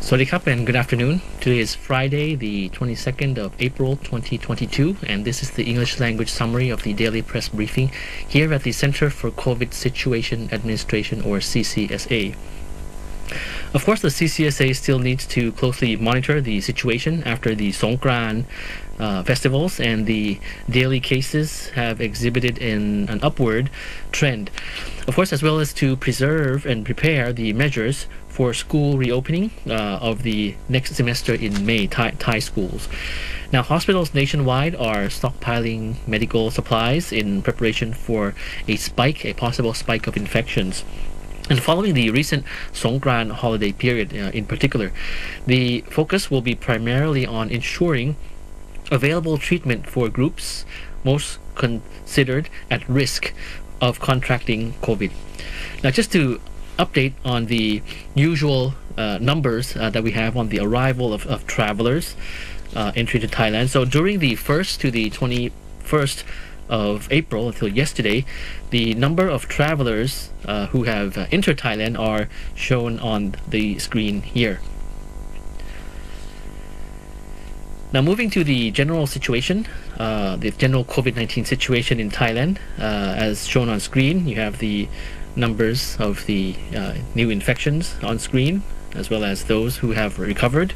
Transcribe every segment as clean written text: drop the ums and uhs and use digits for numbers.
Sawadee Krap and good afternoon. Today is Friday, the 22nd of April 2022, and this is the English language summary of the daily press briefing here at the Center for COVID Situation Administration, or CCSA. Of course, the CCSA still needs to closely monitor the situation after the Songkran festivals, and the daily cases have exhibited an upward trend. Of course, as well as to preserve and prepare the measures for school reopening of the next semester in May, Thai schools. Now, hospitals nationwide are stockpiling medical supplies in preparation for a possible spike of infections. And following the recent Songkran holiday period in particular, the focus will be primarily on ensuring available treatment for groups most considered at risk of contracting COVID. Now, just to update on the usual numbers that we have on the arrival of travelers entry to Thailand. So during the 1st to the 21st of April, until yesterday, the number of travelers who have entered Thailand are shown on the screen here. Now, moving to the general situation, the general COVID-19 situation in Thailand, as shown on screen, you have the numbers of the new infections on screen, as well as those who have recovered.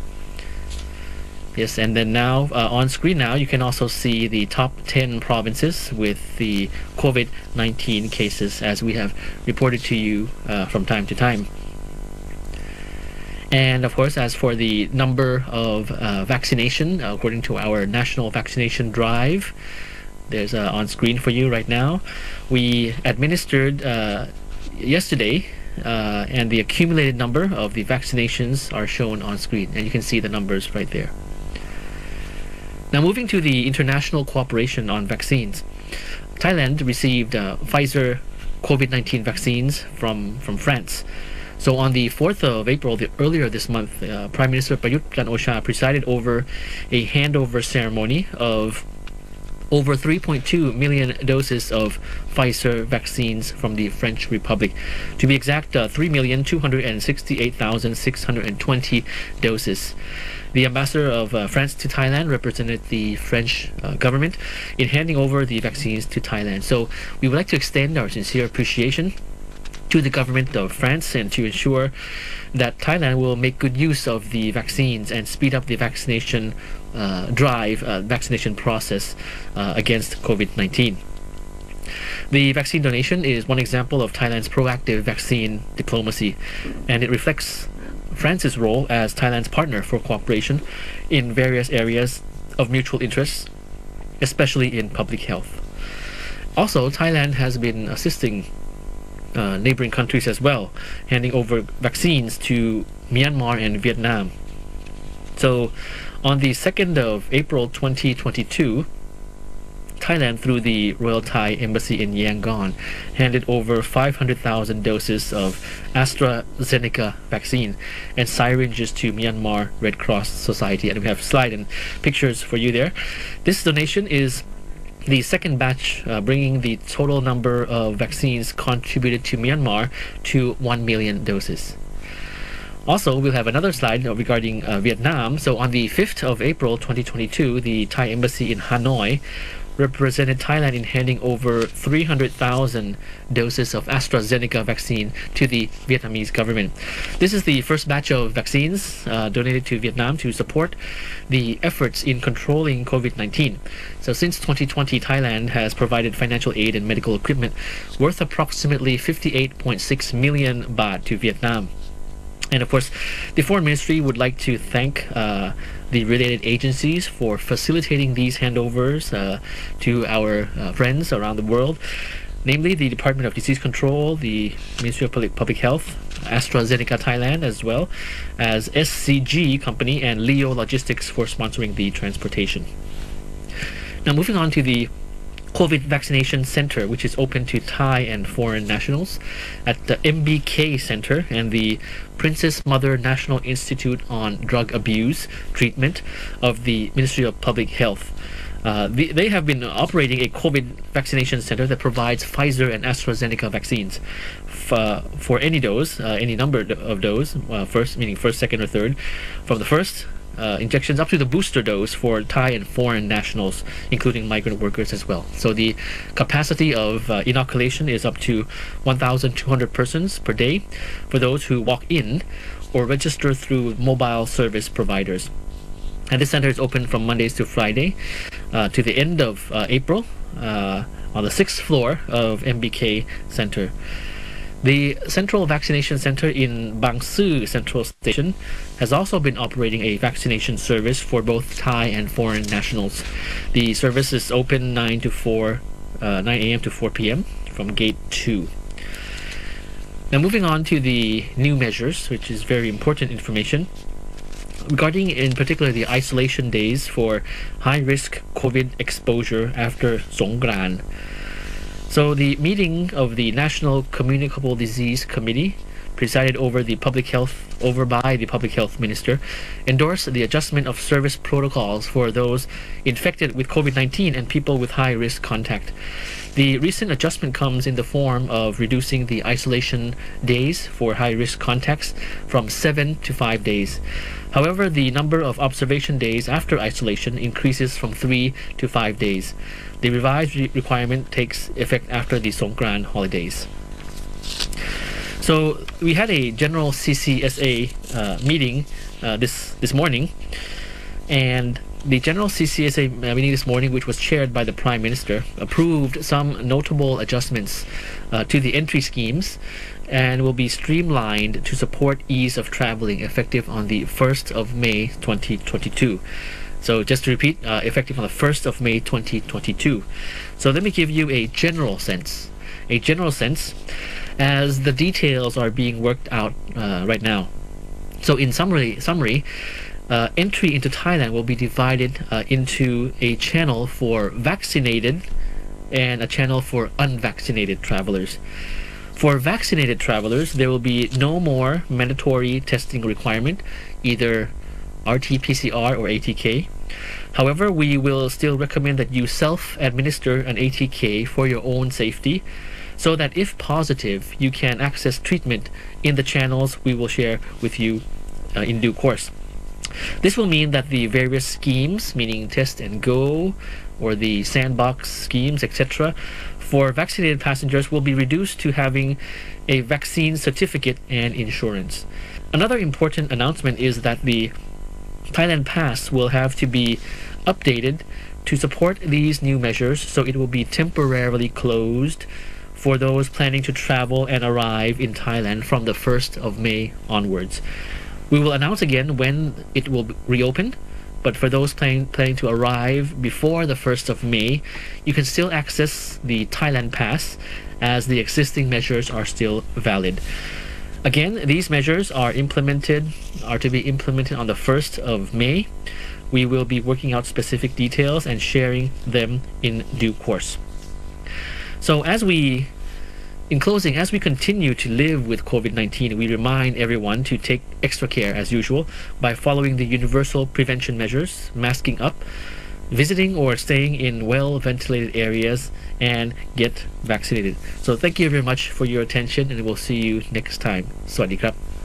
Yes, and then now on screen now you can also see the top 10 provinces with the COVID-19 cases, as we have reported to you from time to time. And of course, as for the number of vaccination, according to our national vaccination drive, there's on screen for you right now. We administered yesterday, and the accumulated number of the vaccinations are shown on screen, and you can see the numbers right there. Now, moving to the international cooperation on vaccines, Thailand received Pfizer COVID-19 vaccines from France. So on the 4th of April, earlier this month, Prime Minister Prayut Chan-o-cha presided over a handover ceremony of over 3.2 million doses of Pfizer vaccines from the French Republic. To be exact, 3,268,620 doses. The ambassador of France to Thailand represented the French government in handing over the vaccines to Thailand. So we would like to extend our sincere appreciation to the government of France, and to ensure that Thailand will make good use of the vaccines and speed up the vaccination vaccination process against COVID-19. The vaccine donation is one example of Thailand's proactive vaccine diplomacy, and it reflects France's role as Thailand's partner for cooperation in various areas of mutual interest, especially in public health. Also, Thailand has been assisting neighboring countries as well, handing over vaccines to Myanmar and Vietnam. So on the 2nd of April 2022, Thailand, through the Royal Thai Embassy in Yangon, handed over 500,000 doses of AstraZeneca vaccine and syringes to Myanmar Red Cross Society, and we have slide and pictures for you there. This donation is the second batch, bringing the total number of vaccines contributed to Myanmar to 1 million doses. Also, we'll have another slide regarding Vietnam. So on the 5th of April 2022, the Thai Embassy in Hanoi represented Thailand in handing over 300,000 doses of AstraZeneca vaccine to the Vietnamese government. This is the first batch of vaccines donated to Vietnam to support the efforts in controlling COVID-19. So since 2020, Thailand has provided financial aid and medical equipment worth approximately 58.6 million baht to Vietnam. And of course, the Foreign Ministry would like to thank the related agencies for facilitating these handovers to our friends around the world, namely the Department of Disease Control, the Ministry of Public Health, AstraZeneca Thailand, as well as SCG Company and Leo Logistics for sponsoring the transportation. Now, moving on to the COVID vaccination center, which is open to Thai and foreign nationals at the MBK Center and the Princess Mother National Institute on Drug Abuse Treatment of the Ministry of Public Health. They have been operating a COVID vaccination center that provides Pfizer and AstraZeneca vaccines for any dose, any number of dose, first, meaning first, second, or third, from the first injections up to the booster dose for Thai and foreign nationals, including migrant workers as well. So the capacity of inoculation is up to 1,200 persons per day for those who walk in or register through mobile service providers. And this center is open from Mondays to Friday to the end of April on the 6th floor of MBK Center. The Central Vaccination Center in Bang Su Central Station has also been operating a vaccination service for both Thai and foreign nationals. The service is open 9 a.m. to 4 p.m. from Gate 2. Now moving on to the new measures, which is very important information regarding in particular the isolation days for high-risk COVID exposure after Songkran. So the meeting of the National Communicable Disease Committee, presided over by the Public Health Minister, endorsed the adjustment of service protocols for those infected with COVID-19 and people with high-risk contact. The recent adjustment comes in the form of reducing the isolation days for high-risk contacts from 7 to 5 days. However, the number of observation days after isolation increases from 3 to 5 days. The revised requirement takes effect after the Songkran holidays. So we had a general CCSA meeting this morning, and the general CCSA meeting this morning, which was chaired by the Prime Minister, approved some notable adjustments to the entry schemes and will be streamlined to support ease of traveling, effective on the 1st of May 2022. So just to repeat, effective on the 1st of May 2022. So let me give you a general sense. As the details are being worked out right now. So in summary, entry into Thailand will be divided into a channel for vaccinated and a channel for unvaccinated travelers. For vaccinated travelers, there will be no more mandatory testing requirement, either RT-PCR or ATK. However, we will still recommend that you self-administer an ATK for your own safety, so that if positive, you can access treatment in the channels we will share with you in due course. This will mean that the various schemes, meaning test and go or the sandbox schemes, etc., for vaccinated passengers will be reduced to having a vaccine certificate and insurance. Another important announcement is that the Thailand Pass will have to be updated to support these new measures, so it will be temporarily closed for those planning to travel and arrive in Thailand from the 1st of May onwards. We will announce again when it will reopen, but for those planning to arrive before the 1st of May, you can still access the Thailand Pass as the existing measures are still valid. Again, these measures are to be implemented on the 1st of May. We will be working out specific details and sharing them in due course. So in closing, as we continue to live with COVID-19, we remind everyone to take extra care as usual by following the universal prevention measures, masking up, visiting or staying in well-ventilated areas, and get vaccinated. So thank you very much for your attention, and we'll see you next time. สวัสดีครับ